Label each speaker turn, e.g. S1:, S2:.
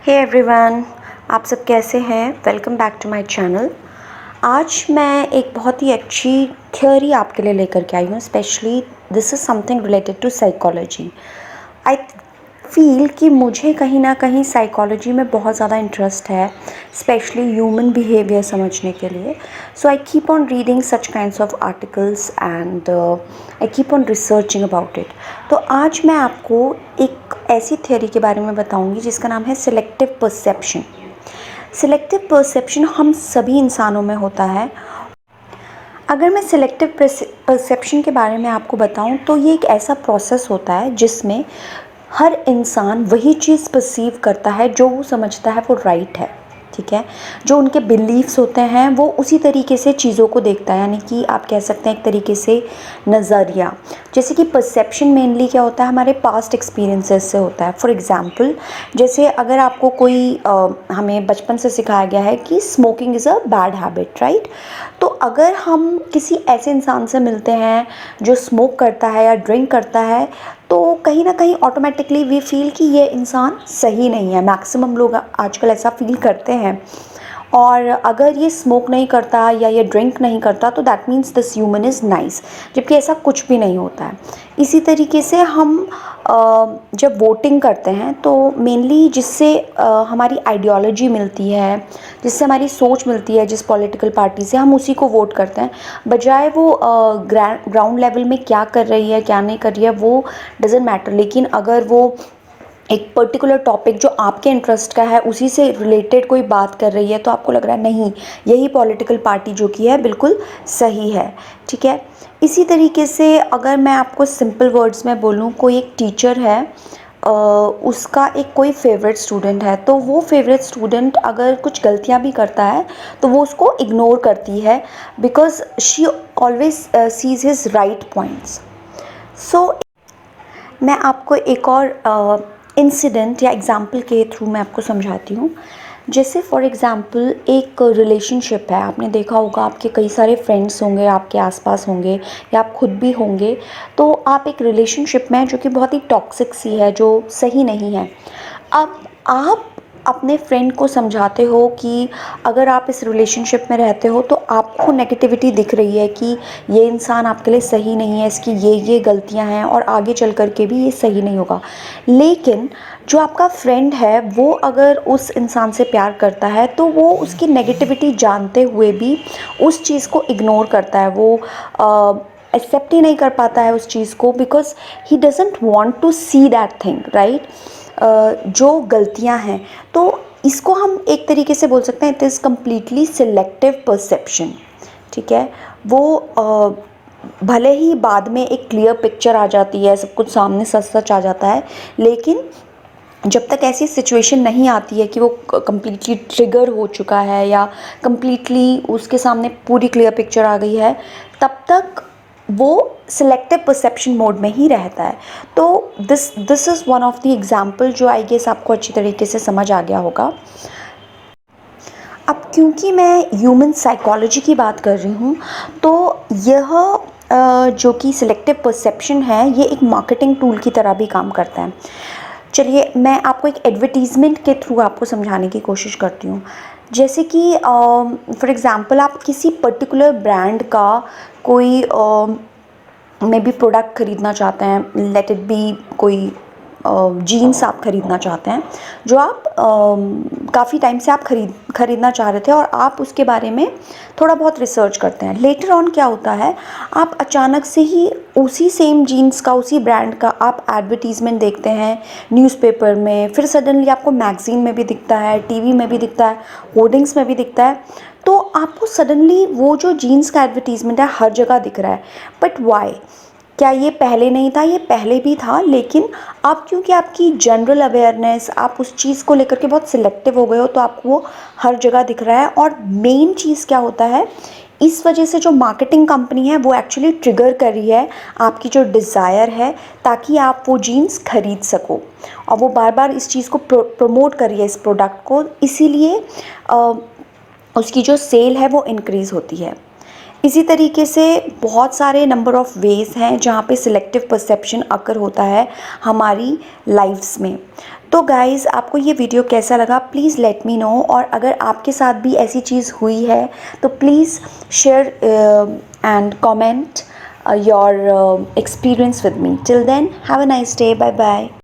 S1: Hey everyone, आप सब कैसे हैं। Welcome back to my channel. आज मैं एक बहुत ही अच्छी थ्योरी आपके लिए लेकर के आई हूँ। Specially this is something related to psychology. I feel कि मुझे कहीं ना कहीं साइकोलॉजी में बहुत ज़्यादा इंटरेस्ट है, स्पेशली ह्यूमन बिहेवियर समझने के लिए। So I keep on reading such kinds of articles and I keep on researching about it. तो आज मैं आपको एक ऐसी थ्योरी के बारे में बताऊंगी जिसका नाम है सिलेक्टिव परसेप्शन। सिलेक्टिव परसेप्शन हम सभी इंसानों में होता है। अगर मैं सिलेक्टिव परसेप्शन के बारे में आपको बताऊं तो ये एक ऐसा प्रोसेस होता है जिसमें हर इंसान वही चीज़ परसीव करता है जो वो समझता है वो राइट है। ठीक है, जो उनके बिलीव्स होते हैं वो उसी तरीके से चीज़ों को देखता है, यानी कि आप कह सकते हैं एक तरीके से नज़रिया। जैसे कि परसेप्शन मेनली क्या होता है, हमारे पास्ट एक्सपीरियंसेस से होता है। फॉर एग्जांपल, जैसे अगर आपको कोई हमें बचपन से सिखाया गया है कि smoking is a bad habit, right. तो अगर हम किसी ऐसे इंसान से मिलते हैं जो स्मोक करता है या ड्रिंक करता है, तो कहीं ना कहीं ऑटोमेटिकली वी फील कि ये इंसान सही नहीं है। मैक्सिमम लोग आजकल ऐसा फील करते हैं। और अगर ये स्मोक नहीं करता या ये ड्रिंक नहीं करता तो that means this human is nice, जबकि ऐसा कुछ भी नहीं होता है। इसी तरीके से हम जब वोटिंग करते हैं तो मेनली जिससे हमारी आइडियोलॉजी मिलती है, जिससे हमारी सोच मिलती है, जिस पॉलिटिकल पार्टी से हम उसी को वोट करते हैं, बजाय वो ग्राउंड लेवल में क्या कर रही है क्या नहीं कर रही है वो डजेंट मैटर। लेकिन अगर वो एक पर्टिकुलर टॉपिक जो आपके इंटरेस्ट का है उसी से रिलेटेड कोई बात कर रही है तो आपको लग रहा है नहीं, यही पॉलिटिकल पार्टी जो की है बिल्कुल सही है। ठीक है, इसी तरीके से अगर मैं आपको सिंपल वर्ड्स में बोलूँ, कोई एक टीचर है, उसका एक कोई फेवरेट स्टूडेंट है, तो वो फेवरेट स्टूडेंट अगर कुछ गलतियां भी करता है तो वो उसको इग्नोर करती है, because she always sees his right points. So मैं आपको एक और इंसिडेंट या एग्ज़ाम्पल के थ्रू मैं आपको समझाती हूँ। जैसे फॉर एग्ज़ाम्पल एक रिलेशनशिप है, आपने देखा होगा आपके कई सारे फ्रेंड्स होंगे, आपके आसपास होंगे या आप खुद भी होंगे। तो आप एक रिलेशनशिप में जो कि बहुत ही टॉक्सिक सी है, जो सही नहीं है। अब आप अपने फ्रेंड को समझाते हो कि अगर आप इस रिलेशनशिप में रहते हो तो आपको नेगेटिविटी दिख रही है कि ये इंसान आपके लिए सही नहीं है, इसकी ये गलतियां हैं और आगे चल कर के भी ये सही नहीं होगा। लेकिन जो आपका फ्रेंड है वो अगर उस इंसान से प्यार करता है तो वो उसकी नेगेटिविटी जानते हुए भी उस चीज़ को इग्नोर करता है। वो एक्सेप्ट ही नहीं कर पाता है उस चीज़ को, because he doesn't want to see that thing, right. जो गलतियां हैं, तो इसको हम एक तरीके से बोल सकते हैं it is completely selective perception. ठीक है, वो भले ही बाद में एक क्लियर पिक्चर आ जाती है, सब कुछ सामने सच सच आ जाता है, लेकिन जब तक ऐसी सिचुएशन नहीं आती है कि वो कम्प्लीटली ट्रिगर हो चुका है या कम्प्लीटली उसके सामने पूरी क्लियर पिक्चर आ गई है, तब तक वो सिलेक्टिव परसेप्शन मोड में ही रहता है। तो this is one of the example जो आई गेस आपको अच्छी तरीके से समझ आ गया होगा। अब क्योंकि मैं ह्यूमन साइकोलॉजी की बात कर रही हूँ, तो यह जो कि सिलेक्टिव परसेप्शन है ये एक मार्केटिंग टूल की तरह भी काम करता है। चलिए मैं आपको एक एडवर्टीज़मेंट के थ्रू आपको समझाने की कोशिश करती हूँ। जैसे कि फॉर एग्ज़ाम्पल आप किसी पर्टिकुलर ब्रांड का कोई मे बी प्रोडक्ट ख़रीदना चाहते हैं, लेट इट बी कोई जीन्स आप ख़रीदना चाहते हैं जो आप काफ़ी टाइम से आप ख़रीदना चाह रहे थे और आप उसके बारे में थोड़ा बहुत रिसर्च करते हैं। लेटर ऑन क्या होता है, आप अचानक से ही उसी सेम जीन्स का, उसी ब्रांड का आप एडवर्टीज़मेंट देखते हैं न्यूज़पेपर में, फिर सडनली आपको मैगज़ीन में भी दिखता है, टीवी में भी दिखता है, होर्डिंग्स में भी दिखता है। तो आपको सडनली वो जो जीन्स का एडवर्टीज़मेंट है हर जगह दिख रहा है। But why? क्या ये पहले नहीं था? ये पहले भी था, लेकिन अब क्योंकि आपकी जनरल अवेयरनेस, आप उस चीज़ को लेकर के बहुत सिलेक्टिव हो गए हो, तो आपको वो हर जगह दिख रहा है। और मेन चीज़ क्या होता है, इस वजह से जो मार्केटिंग कंपनी है वो एक्चुअली ट्रिगर कर रही है आपकी जो डिज़ायर है, ताकि आप वो जीन्स खरीद सको। और वो बार बार इस चीज़ को प्रमोट कर रही है, इस प्रोडक्ट को, इसीलिए उसकी जो सेल है वो इंक्रीज़ होती है। इसी तरीके से बहुत सारे नंबर ऑफ़ वेज़ हैं जहाँ पे सिलेक्टिव परसेप्शन अकर होता है हमारी लाइफ्स में। तो गाइज़, आपको ये वीडियो कैसा लगा प्लीज़ लेट मी नो, और अगर आपके साथ भी ऐसी चीज़ हुई है तो please share and comment your experience with me. Till then, have a nice day. Bye bye.